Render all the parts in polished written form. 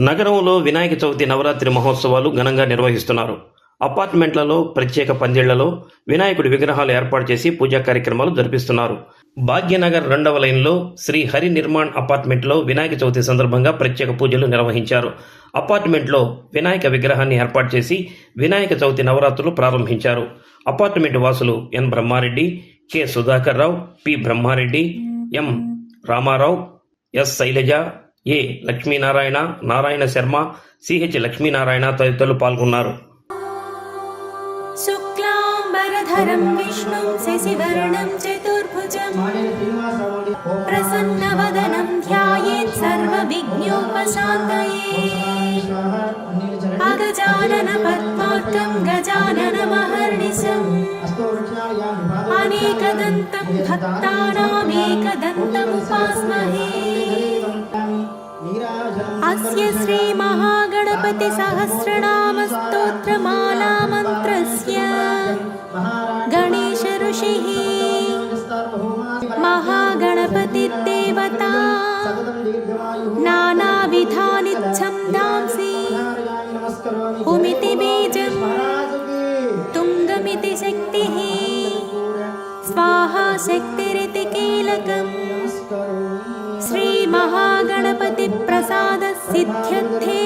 నగరంలో వినాయక చవితి నవరాత్రి మహోత్సవాలు ఘనంగా నిర్వహిస్తున్నారు. అపార్ట్మెంట్లలో, ప్రత్యేక పందిళ్లలో వినాయకుడి విగ్రహాలు ఏర్పాటు చేసి పూజా కార్యక్రమాలు జరిపిస్తున్నారు. భాగ్యనగర్ 2వ లైన్లో శ్రీ హరి నిర్మాణ్ అపార్ట్మెంట్లో వినాయక చవితి సందర్భంగా ప్రత్యేక పూజలు నిర్వహించారు. అపార్ట్మెంట్లో వినాయక విగ్రహాన్ని ఏర్పాటు చేసి వినాయక చవితి నవరాత్రులు ప్రారంభించారు. అపార్ట్మెంట్ వాసులు ఎన్ బ్రహ్మారెడ్డి, కె సుధాకర్ రావు, పి బ్రహ్మారెడ్డి, ఎం రామారావు, ఎస్ శైలజ, ఏ లక్ష్మీనారాయణ, నారాయణ శర్మ, సిహెచ్ లక్ష్మీనారాయణ తదితరులు పాల్గొన్నారు. శుక్లాంబరధరం విష్ణుం శశివర్ణం చతుర్భుజం ప్రసన్నవదనం ధ్యాయేత్ సర్వవిఘ్నోపశాంతయే అగజానన పద్మార్కం గజాననమహర్నిశం అనేకదంతం భక్తానామేకదంతముపాస్మహే. అస్య శ్రీ మహాగణపతి సహస్రనామ స్తోత్రమాలా మంత్రస్య గణేశ ఋషిః మహాగణపతిర్దేవతా నానావిధాని ఛందాంసి ఉమితి బీజం తుంగమితి శక్తిః స్వాహా శక్తిరితి కీలకం. శ్రీ మహాగణపతి ప్రసాద సిద్ధ్యర్థే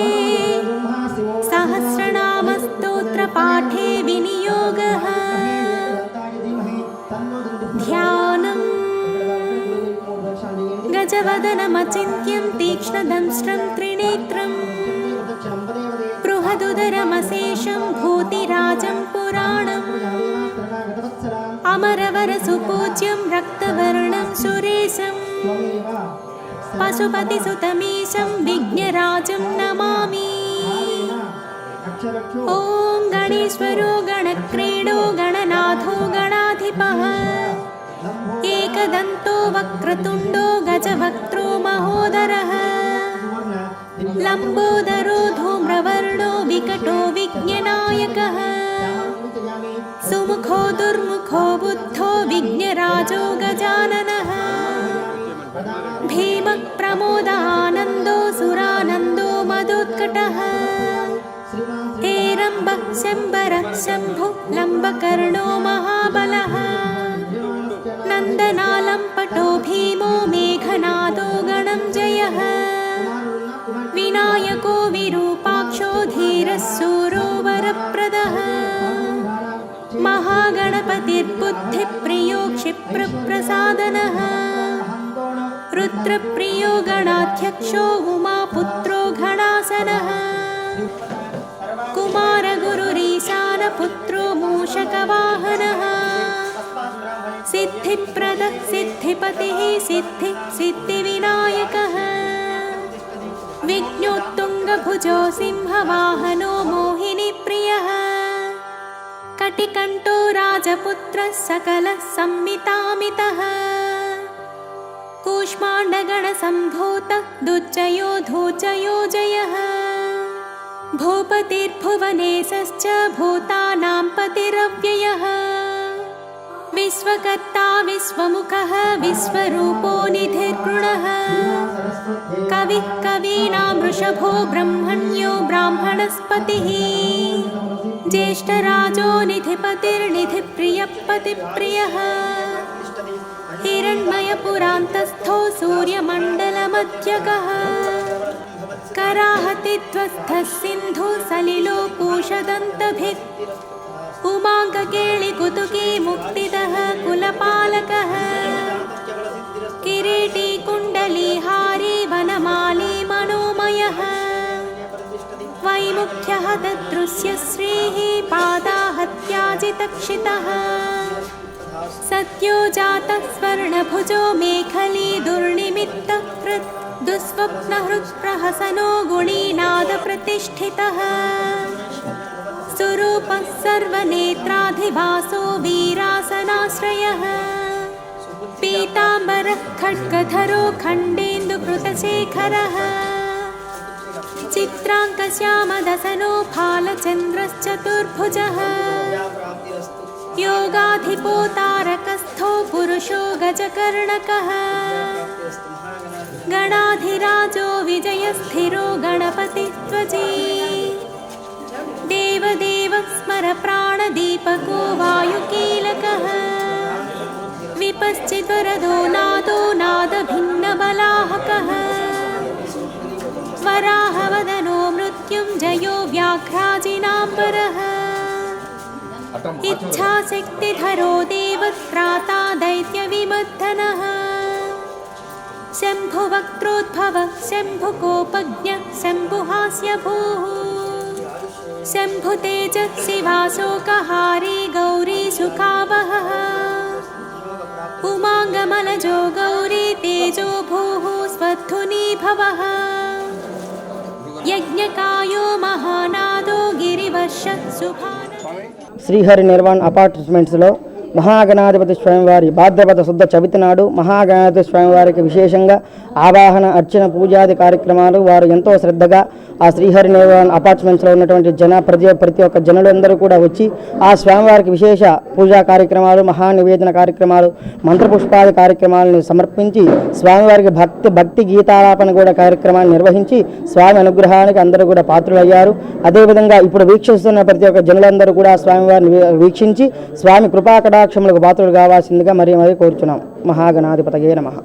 సహస్రనామ స్తోత్ర పాఠే వినియోగః. ధ్యానం గజవదనమచింత్యం తీక్ష్ణదంష్ట్రం త్రినేత్రం బృహదుదరమశేషం భూతిరాజం పురాణం అమరవరసుపూజ్యం రక్తవర్ణం సురేశం పశుపతిసుతమీశం విఘ్నరాజం నమామి. ఓం గణేశ్వరో గణక్రీడో గణనాథో గణాధిపః ఏకదంతో వక్రతుండో గజవక్త్రో మహోదరః లంబోదరో ధూమ్రవర్ణో వికటో విఘ్ననాయకః సుముఖో దుర్ముఖో బుద్ధో విఘ్నరాజో గజాననః భీమ ప్రమోదానందో సురానందో మదోత్కటః హేరంబ శంబర శంభు లంబకర్ణో మహాబలః నందనాలంపటో భీమో మేఘనాదో గణం జయః వినాయకో విరూపాక్షో ధీరః శూరో వరప్రదః మహాగణపతిర్బుద్ధిప్రియో క్షిప్రప్రసాదనః రుద్రప్రియో గణాధ్యక్షో ఉమాపుత్రో గణాసనః కుమారగురురీశానపుత్రో మూషకవాహనః సిద్ధిప్రదః సిద్ధిపతిః సిద్ధి సిద్ధివినాయకः విఘ్నోత్తుంగభుజో సింహవాహనో మోహినీప్రియः కటికంఠో రాజపుత్రः సకలः సంమితామితः కూష్మాండగణసంభూతः దుర్జयो ధూర్జयो జయः భూపతిర్భువనేశశ్చ భూతానాం పతిరవ్యయः విశ్వకర్తా విశ్వముఖः విశ్వరూపో నిధిర్గుణः కవిః కవీనాం వృషభో బ్రహ్మణ్యో బ్రాహ్మణస్పతిः జ్యేష్ఠరాజో నిధిపతిర్నిధిప్రియః పతిప్రియः హిరణ్మయపురాन्तస్థో సూర్యమండలమధ్యగः कराहतिध्वस्थः सिन्धु सलिलो पूषदन्तभित् उमाङ्गकेळिकुतुकी मुक्तिदः कुलपालकः किरीटी कुण्डलीहारी वनमाली मनोमयः वैमुख्यः ददृश्य श्रीः पादाहत्याजितक्षितः सद्यो जातः स्वर्णभुजो मेखली दुर्निमित्तः कृत् दुःस्वप्नहृत्प्रहसनो गुणीनादप्रतिष्ठितः सुरूपः सर्वनेत्राधिवासो वीरासनाश्रयः पीताम्बरः खड्गधरो खण्डेन्दुकृतशेखरः चित्राङ्कश्यामदसनो फालचन्द्रश्चतुर्भुजः योगाधिपो तारकस्थो पुरुषो गजकर्णकः गणाधिराजो विजयस्थिरो गण गणपति त्वजी देवदेव स्मर प्राणदीपको वायुकीलकः विपश्चिद्वरदो नादो नादभिन्नबलाहकः वराहवदनो मृत्युञ्जयो व्याघ्राजिनाम्बरः इच्छाशक्तिधरो देवत्राता दैत्यविमर्दनः शम्भुवक्त्रोद्भव शम्भुकोपज्ञ शम्भुहास्यभूः शम्भुतेजः शिवाशोकहारी गौरी सुखावहः उमाङ्गमलजो गौरी तेजो भूः स्वध्वनि भवः यज्ञकायो महानादो गिरिवर्ष सुभान శ్రీహరి నిర్వాణ్ అపార్ట్మెంట్స్లో మహాగణాధిపతి స్వామివారి భాద్రపద శుద్ధ చవితి నాడు మహాగణాధిపతి స్వామివారికి విశేషంగా ఆవాహన అర్చన పూజాది కార్యక్రమాలు వారు ఎంతో శ్రద్ధగా ఆ శ్రీహరి నిర్వాణ్ అపార్ట్మెంట్స్లో ఉన్నటువంటి ప్రతి ఒక్క జనులందరూ కూడా వచ్చి ఆ స్వామివారికి విశేష పూజా కార్యక్రమాలు మహానివేదన కార్యక్రమాలు మంత్రపుష్పాది కార్యక్రమాలను సమర్పించి స్వామివారికి భక్తి గీతాలాపన కూడా కార్యక్రమాన్ని నిర్వహించి స్వామి అనుగ్రహానికి అందరూ కూడా పాత్రులయ్యారు. అదేవిధంగా ఇప్పుడు వీక్షిస్తున్న ప్రతి ఒక్క జనులందరూ కూడా స్వామివారిని వీక్షించి స్వామి కృపాకటాక్షములకు పాత్రులు కావాల్సిందిగా మరీ కోరుచున్నాం. మహాగణాధిపతయే నమః.